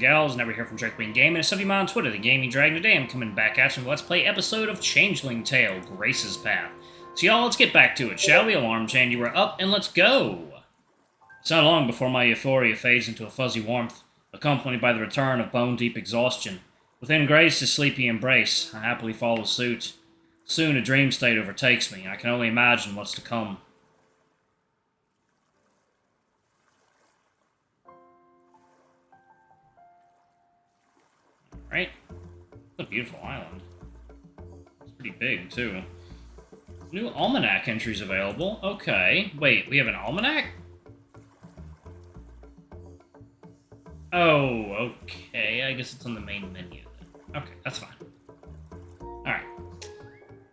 and gals, never hear from Drake Queen Gaming, and study me on Twitter, the Gaming Dragon. Today I'm coming back at you with Let's Play episode of Changeling Tale, Grace's Path. So y'all, let's get back to it, shall we? Alarm chain, you are up, and let's go! It's not long before my euphoria fades into a fuzzy warmth, accompanied by the return of bone-deep exhaustion. Within Grace's sleepy embrace, I happily follow suit. Soon a dream state overtakes me, and I can only imagine what's to come. Right? It's a beautiful island. It's pretty big, too. New almanac entries available. Okay. Wait, we have an almanac? Oh, okay. I guess it's on the main menu then. Okay, that's fine. Alright.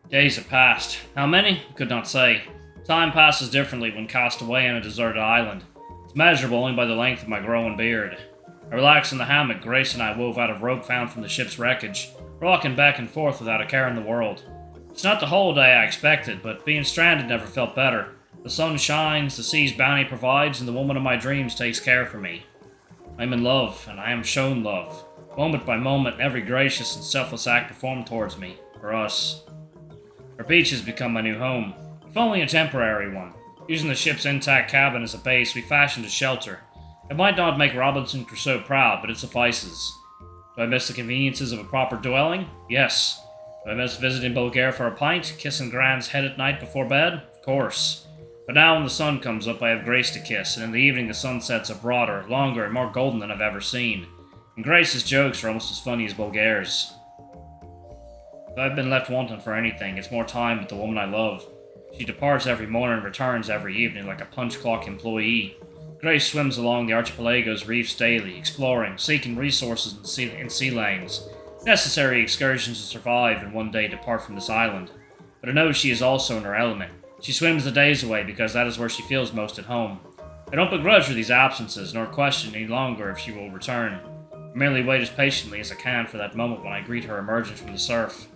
Days have passed. How many? Could not say. Time passes differently when cast away on a deserted island. It's measurable only by the length of my growing beard. I relaxed in the hammock Grace and I wove out of rope found from the ship's wreckage, rocking back and forth without a care in the world. It's not the holiday I expected, but being stranded never felt better. The sun shines, the sea's bounty provides, and the woman of my dreams takes care for me. I am in love, and I am shown love. Moment by moment, every gracious and selfless act performed towards me. For us. Our beach has become my new home, if only a temporary one. Using the ship's intact cabin as a base, we fashioned a shelter. It might not make Robinson Crusoe proud, but it suffices. Do I miss the conveniences of a proper dwelling? Yes. Do I miss visiting Bulgaria for a pint, kissing Gran's head at night before bed? Of course. But now when the sun comes up, I have Grace to kiss, and in the evening the sunsets are broader, longer, and more golden than I've ever seen. And Grace's jokes are almost as funny as Bulgaria's. If I've been left wanting for anything, it's more time with the woman I love. She departs every morning and returns every evening like a punch clock employee. Grace swims along the archipelago's reefs daily, exploring, seeking resources in sea lanes, necessary excursions to survive and one day depart from this island. But I know she is also in her element. She swims the days away because that is where she feels most at home. I don't begrudge her these absences, nor question any longer if she will return. I merely wait as patiently as I can for that moment when I greet her emergence from the surf.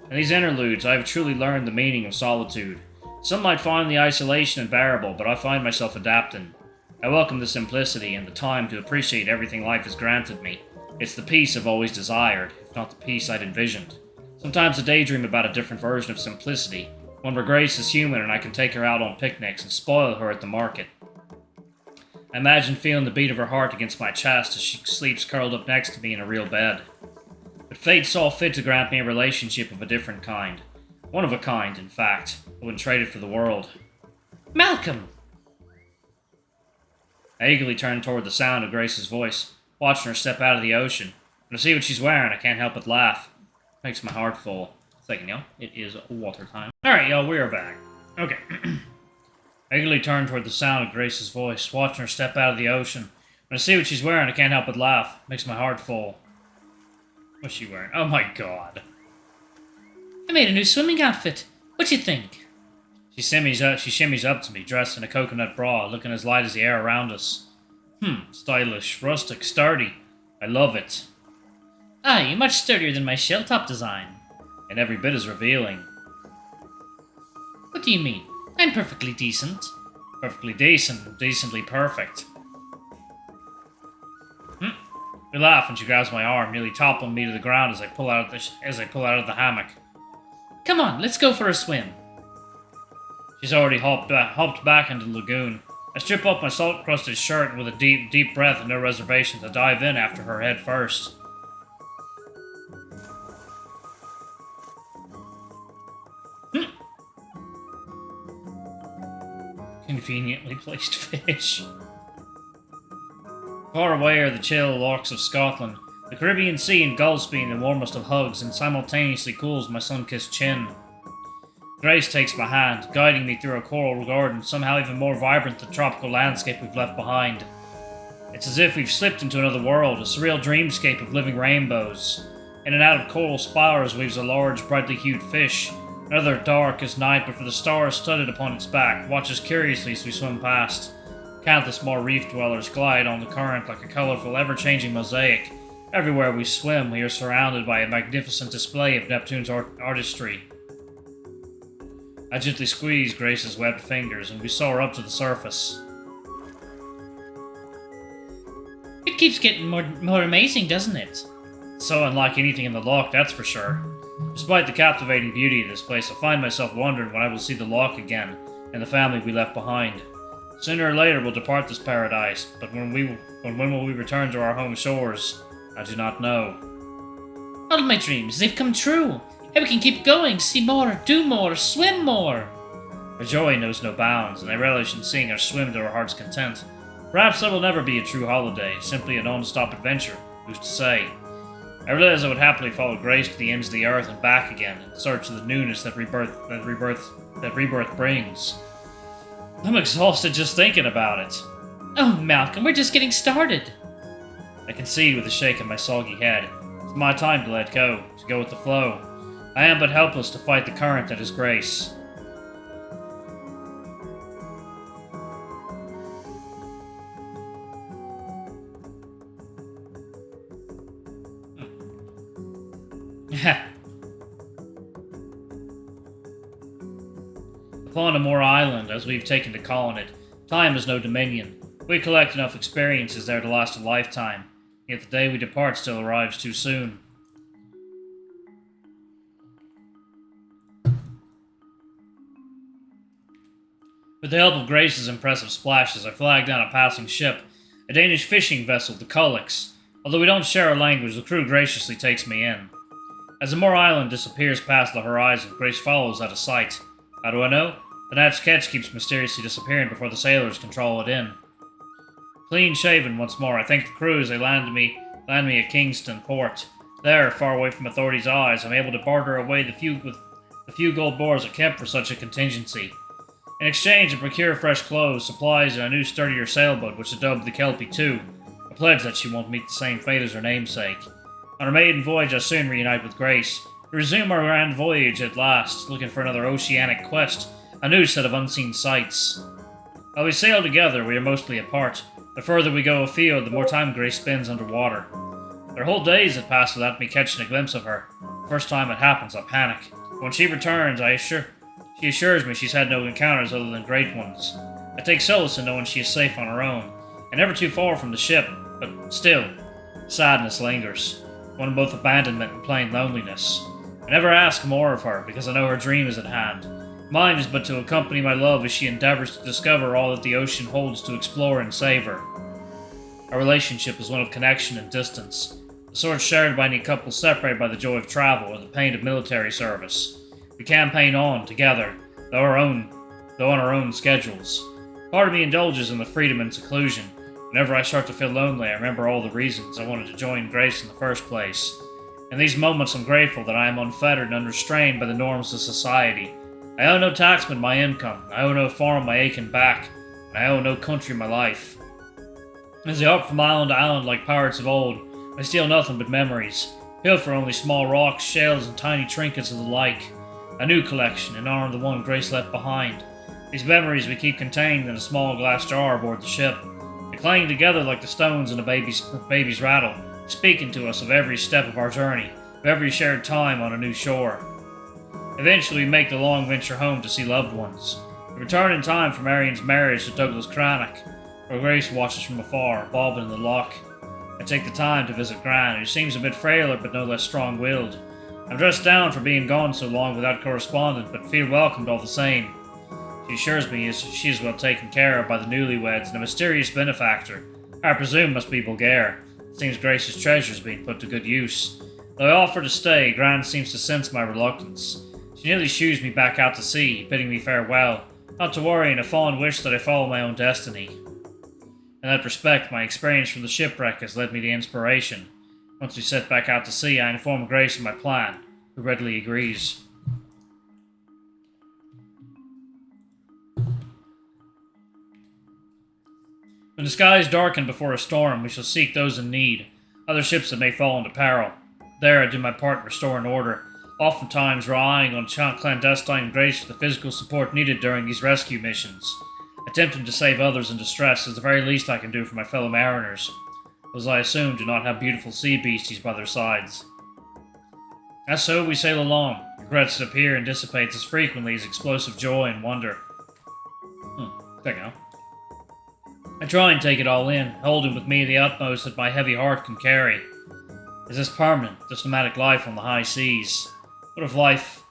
In these interludes, I have truly learned the meaning of solitude. Some might find the isolation unbearable, but I find myself adapting. I welcome the simplicity and the time to appreciate everything life has granted me. It's the peace I've always desired, if not the peace I'd envisioned. Sometimes I daydream about a different version of simplicity, one where Grace is human and I can take her out on picnics and spoil her at the market. I imagine feeling the beat of her heart against my chest as she sleeps curled up next to me in a real bed. But fate saw fit to grant me a relationship of a different kind. One of a kind, in fact. I wouldn't trade it for the world. Malcolm! I eagerly turned toward the sound of Grace's voice, watching her step out of the ocean. When I see what she's wearing, I can't help but laugh. It makes my heart full. Second, y'all. It is water time. Alright, y'all, we are back. Okay. I eagerly turned toward the sound of Grace's voice, watching her step out of the ocean. When I see what she's wearing, I can't help but laugh. It makes my heart full. What's she wearing? Oh my god. I made a new swimming outfit. What you think? She shimmies up to me, dressed in a coconut bra, looking as light as the air around us. Stylish, rustic, sturdy. I love it. Aye, much sturdier than my shell-top design. And every bit as revealing. What do you mean? I'm perfectly decent. Perfectly decent, decently perfect. We laugh when she grabs my arm, nearly toppling me to the ground as I pull out of the hammock. Come on, let's go for a swim. She's already hopped back into the lagoon. I strip off my salt-crusted shirt and with a deep breath and no reservations, I dive in after her head first. Conveniently placed fish. Far away are the chill lochs of Scotland. The Caribbean Sea engulfs me in the warmest of hugs and simultaneously cools my sun-kissed chin. Grace takes my hand, guiding me through a coral garden, somehow even more vibrant than the tropical landscape we've left behind. It's as if we've slipped into another world, a surreal dreamscape of living rainbows. In and out of coral spires weaves a large, brightly hued fish. Another dark as night, but for the stars studded upon its back, watches curiously as we swim past. Countless more reef dwellers glide on the current like a colorful, ever-changing mosaic. Everywhere we swim, we are surrounded by a magnificent display of Neptune's artistry. I gently squeezed Grace's webbed fingers, and we soar up to the surface. It keeps getting more amazing, doesn't it? So unlike anything in the loch, that's for sure. Despite the captivating beauty of this place, I find myself wondering when I will see the loch again, and the family we left behind. Sooner or later we'll depart this paradise, but when will we return to our home shores? I do not know. All my dreams, they've come true. And we can keep going, see more, do more, swim more. Our joy knows no bounds, and I relish in seeing us swim to our heart's content. Perhaps that will never be a true holiday, simply a non-stop adventure, who's to say? I realize I would happily follow Grace to the ends of the earth and back again, in search of the newness that rebirth brings. I'm exhausted just thinking about it. Oh, Malcolm, we're just getting started. I concede with a shake of my soggy head. It's my time to let go, to go with the flow. I am but helpless to fight the current that is Grace. Upon Amor Island, as we've taken to calling it, time is no dominion. We collect enough experiences there to last a lifetime, yet the day we depart still arrives too soon. With the help of Grace's impressive splashes, I flag down a passing ship, a Danish fishing vessel, the Cullix. Although we don't share a language, the crew graciously takes me in. As Amor Island disappears past the horizon, Grace follows out of sight. How do I know? The Nat's Ketch keeps mysteriously disappearing before the sailors can trawl it in. Clean shaven once more, I thank the crew as they land me at Kingston Port. There, far away from authorities' eyes, I'm able to barter away the few gold bars I kept for such a contingency. In exchange, I procure fresh clothes, supplies, and a new sturdier sailboat, which I dubbed the Kelpie II, a pledge that she won't meet the same fate as her namesake. On our maiden voyage, I soon reunite with Grace. We resume our grand voyage at last, looking for another oceanic quest, a new set of unseen sights. While we sail together, we are mostly apart. The further we go afield, the more time Grace spends underwater. There are whole days that pass without me catching a glimpse of her. The first time it happens, I panic. When she returns, she assures me she's had no encounters other than great ones. I take solace in knowing she is safe on her own, and never too far from the ship, but still, sadness lingers, one of both abandonment and plain loneliness. I never ask more of her, because I know her dream is at hand. Mine is but to accompany my love as she endeavors to discover all that the ocean holds to explore and savor. Our relationship is one of connection and distance, the sort shared by any couple separated by the joy of travel or the pain of military service. We campaign on, together, though on our own schedules. Part of me indulges in the freedom and seclusion. Whenever I start to feel lonely, I remember all the reasons I wanted to join Grace in the first place. In these moments, I'm grateful that I am unfettered and unrestrained by the norms of society. I owe no taxman my income, I owe no farm my aching back, and I owe no country my life. As I hop from island to island like pirates of old, I steal nothing but memories, pilfer only small rocks, shells, and tiny trinkets of the like. A new collection, in honor of the one Grace left behind. These memories we keep contained in a small glass jar aboard the ship. They clang together like the stones in a baby's rattle, speaking to us of every step of our journey, of every shared time on a new shore. Eventually we make the long venture home to see loved ones. We return in time for Marion's marriage to Douglas Cranach, where Grace watches from afar, bobbing in the loch. I take the time to visit Gran, who seems a bit frailer but no less strong-willed. I'm dressed down for being gone so long without correspondence, but feel welcomed all the same. She assures me she is well taken care of by the newlyweds and a mysterious benefactor, I presume must be Bulgaire. It seems Grace's treasure is being put to good use. Though I offer to stay, Gran seems to sense my reluctance. She nearly shoos me back out to sea, bidding me farewell, not to worry and a fond wish that I follow my own destiny. In that respect, my experience from the shipwreck has led me to inspiration. Once we set back out to sea, I inform Grace of my plan, who readily agrees. When the skies darken before a storm, we shall seek those in need, other ships that may fall into peril. There I do my part in restoring order, oftentimes relying on clandestine Grace for the physical support needed during these rescue missions. Attempting to save others in distress is the very least I can do for my fellow mariners, those I assume do not have beautiful sea beasties by their sides. As so we sail along, regrets that appear and dissipate as frequently as explosive joy and wonder. There you go. I try and take it all in, holding with me the utmost that my heavy heart can carry. Is this permanent, this nomadic life on the high seas? What if life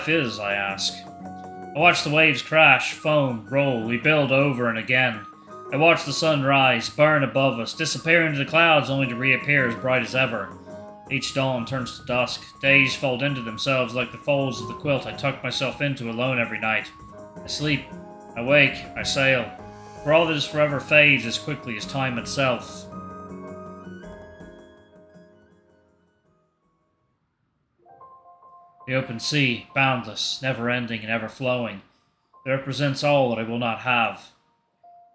is, I ask. I watch the waves crash, foam, roll, rebuild over and again. I watch the sun rise, burn above us, disappear into the clouds only to reappear as bright as ever. Each dawn turns to dusk. Days fold into themselves like the folds of the quilt I tuck myself into alone every night. I sleep, I wake, I sail. For all that is forever fades as quickly as time itself. The open sea, boundless, never-ending and ever-flowing. It represents all that I will not have.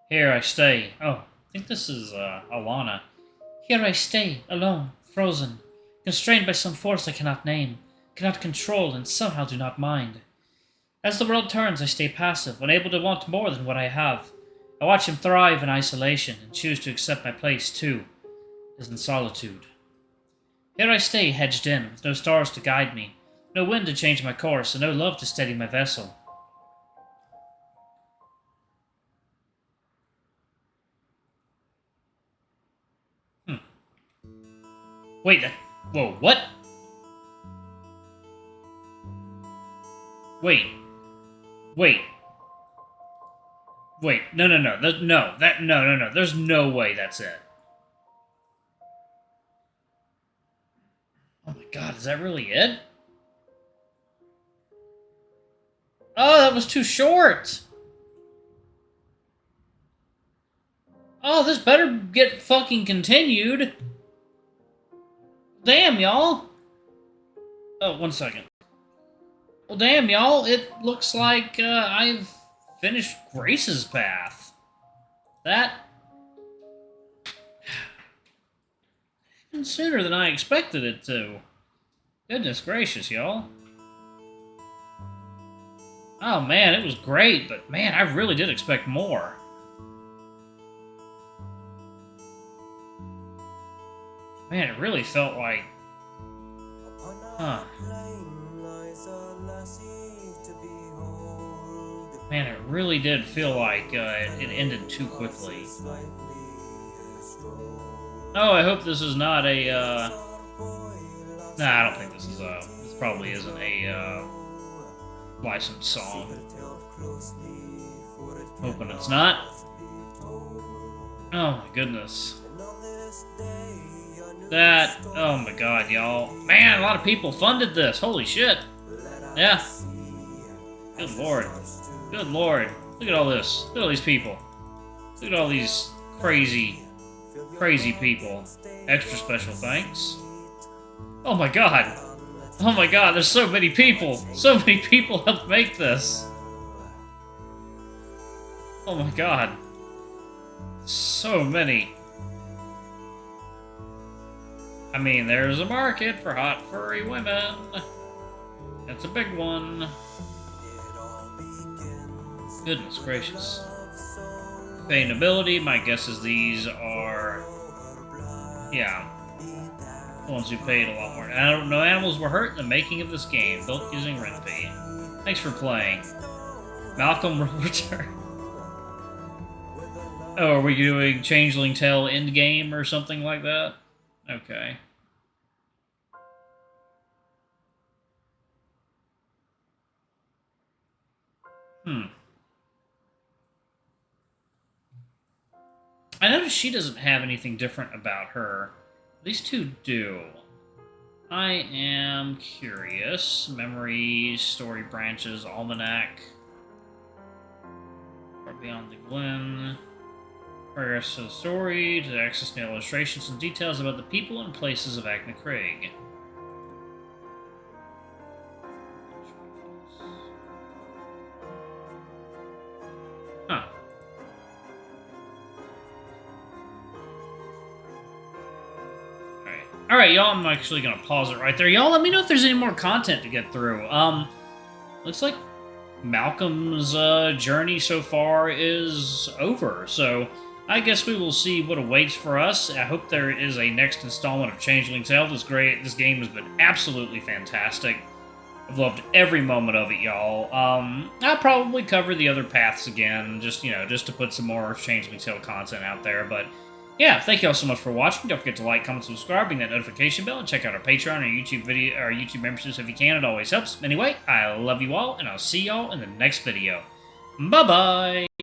Here I stay. Oh, I think this is, Alana. Here I stay, alone, frozen, constrained by some force I cannot name, cannot control, and somehow do not mind. As the world turns, I stay passive, unable to want more than what I have. I watch him thrive in isolation, and choose to accept my place, too, as in solitude. Here I stay, hedged in, with no stars to guide me, no wind to change my course, and no love to steady my vessel. Wait, whoa, what? Wait, no, there's no way that's it. Oh my god, is that really it? Oh, that was too short! Oh, this better get fucking continued! Damn, y'all! Oh, 1 second. Well, damn, y'all, it looks like, I've finished Grace's path. That happened sooner than I expected it to. Goodness gracious, y'all. Oh man, it was great, but man, I really did expect more. Man, it really felt like... Huh. Man, it really did feel like it ended too quickly. Oh, I hope this is not a... Nah, I don't think this is a... This probably isn't a licensed song. Hoping it's not. Oh my goodness. That, oh my god, y'all. Man, a lot of people funded this. Holy shit. Yeah. Good lord. Good lord. Look at all this. Look at all these people. Look at all these crazy, crazy people. Extra special thanks. Oh my god. Oh my god, there's so many people. So many people helped make this. Oh my god. So many. I mean, there's a market for hot, furry women. That's a big one. Goodness gracious. Fey nobility, my guess is these are... Yeah. The ones who paid a lot more. I don't know, animals were hurt in the making of this game, built using Renpy. Thanks for playing. Malcolm will return. Oh, are we doing Changeling Tale endgame or something like that? Okay. I noticed she doesn't have anything different about her. These two do. I am curious. Memories, story branches, almanac. Or Beyond the Glen. Progress to the story, to access the illustrations and details about the people and places of Agna Craig. Huh. Alright, y'all, I'm actually gonna pause it right there. Y'all, let me know if there's any more content to get through. Looks like Malcolm's journey so far is over, so I guess we will see what awaits for us. I hope there is a next installment of Changeling Tale. This game has been absolutely fantastic. I've loved every moment of it, y'all. I'll probably cover the other paths again, just to put some more Changeling Tale content out there. But yeah, thank you all so much for watching. Don't forget to like, comment, subscribe, ring that notification bell, and check out our Patreon or YouTube memberships if you can. It always helps. Anyway, I love you all, and I'll see y'all in the next video. Bye bye.